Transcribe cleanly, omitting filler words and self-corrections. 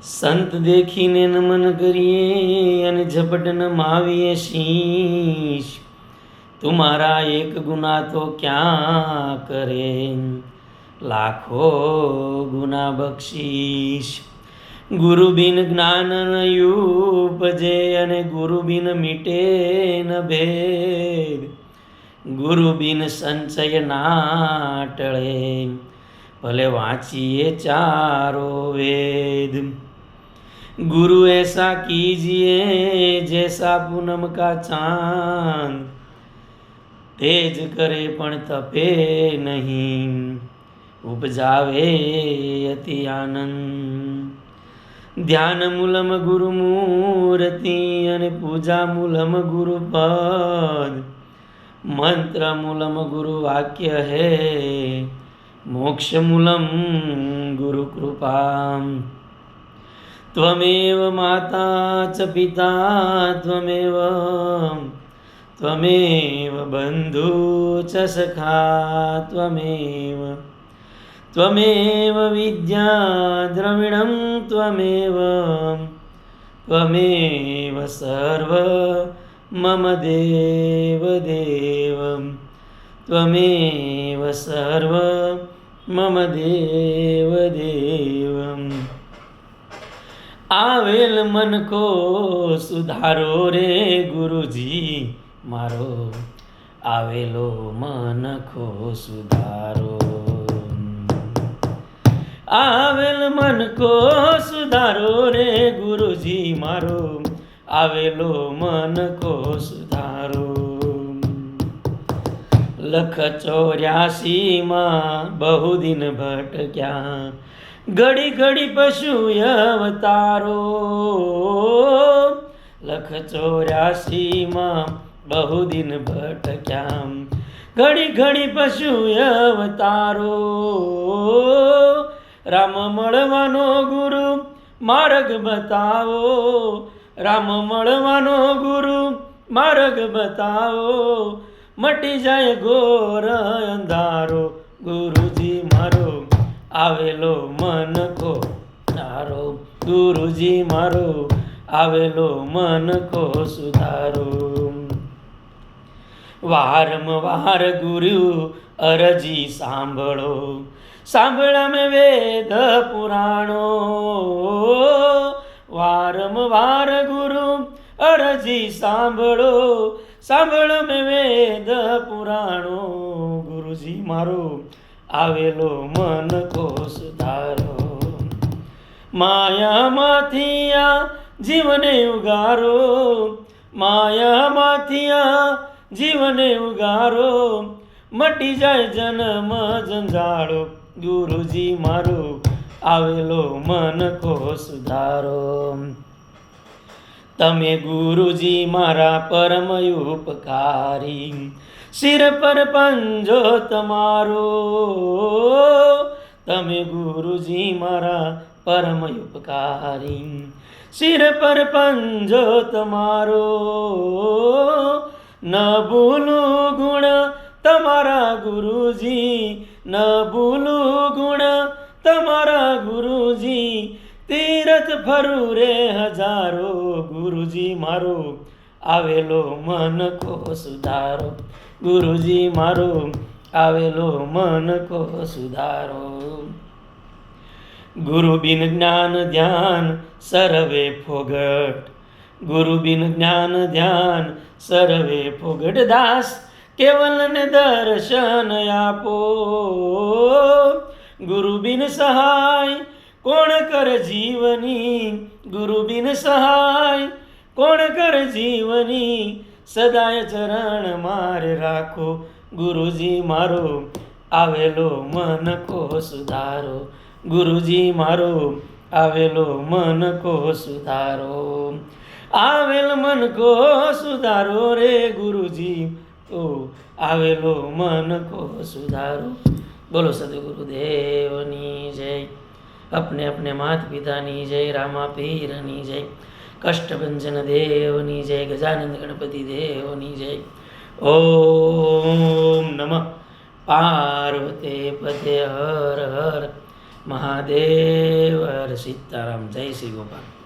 સંત દેખીને નમન કરીએ અને ઝપટ નમાવીએ શીશ. તુમારા એક ગુના તો ક્યાં કરે, લાખો ગુના બક્ષીશ. ગુરુ બિન જ્ઞાન ન ઉપજે અને ગુરુ બિન મીટે ન ભેદ. ગુરુ બિન સંચય ના ટળે, ભલે વાંચીએ ચારો વેદ. गुरु ऐसा कीजिए जैसा पूनम का चांद, तेज करे पण तपे नहीं, उपजावे अति आनंद. ध्यान मूलम गुरु मूर्ति અને પૂજા મૂલમ ગુરુ પદ. મંત્ર મૂલમ ગુરુ વાક્ય હૈ, મોક્ષ મૂલમ ગુરુ કૃપા. त्वमेव माता च पिता त्वमेव बंधु च सखा त्वमेव विद्या द्रविणं त्वमेव सर्व मम देव त्वमेव सर्व मम देव आवेल मन को सुधारो रे गुरुजी मारो, आवेलो मन को सुधारो. आवेल मन को सुधारो रे गुरुजी मारो, आवेलो मन को सुधारो. लख 84 માં बहु दिन भटक्या, घड़ी घड़ी पशु अवतारो. लख 84 માં बहु दिन भटक्या, घड़ी घड़ी पशु अवतारो. राम મળવાનો ગુરુ માર્ગ બતાવો, રામ મળવાનો ગુરુ માર્ગ બતાવો. મટી જાય ઘોર અંધારો, ગુરુજી મારો આવેલો મન કો સુધારો. ગુરુજી મારો આવેલો મન કો સુધારો. વારંવાર ગુરુ અરજી સાંભળો, સાંભળા મેં વેદ પુરાણો. વારંવાર ગુરુ અરજી સાંભળો, સાંભળ મેં વેદ પુરાણો. ગુરુજી મારો આવેલો મન કો સુધારો. માયામાંથી આ જીવને ઉગારો, માયામાંથી આ જીવને ઉગારો. મટી જાય જન્મ જંજાળો, ગુરુજી મારો આવેલો મન કો સુધારો. તમે ગુરુજી મારા પરમ ઉપકારી, સિર પર પંજો તમારો. તમે ગુરુજી મારા પરમ ઉપકારી, સિર પર પંજો તમારો. ન ભૂલું ગુણ તમારા ગુરુજી, ન ભૂલું ગુણ તમારા ગુરુજી. તીરથ ફરું રે હજારો, ગુરુજી મારો આવેલો મન કો સુધારો. ગુરુજી મારો આવેલો મન કો સુધારો. ગુરુ બિન જ્ઞાન ધ્યાન સર્વે ફોગટ, ગુરુ બિન જ્ઞાન ધ્યાન સર્વે ફોગટ. દાસ કેવલને દર્શન આપો, ગુરુ બિન સહાય કોણ કર જીવની. ગુરુ બિન સહાય કોણ કર જીવની. સદાય ચરણ મારે રાખો, ગુરુજી મારો આવેલો મન કો સુધારો. ગુરુજી મારો આવેલો મન કો સુધારો. આવેલ મન કો સુધારો રે ગુરુજી, ઓ આવેલો મન કો સુધારો. બોલો સદગુરુદેવની જય. अपने अपने माता पिता ની જય, રામા પીરની જય, કષ્ટભંજન દેવની જય, ગજાનંદ ગણપતિ દેવની જય. ઓમ નમઃ પાર્વતે પતે હર હર મહાદેવ હર સીતારામ. જય શ્રી ગોપાલ.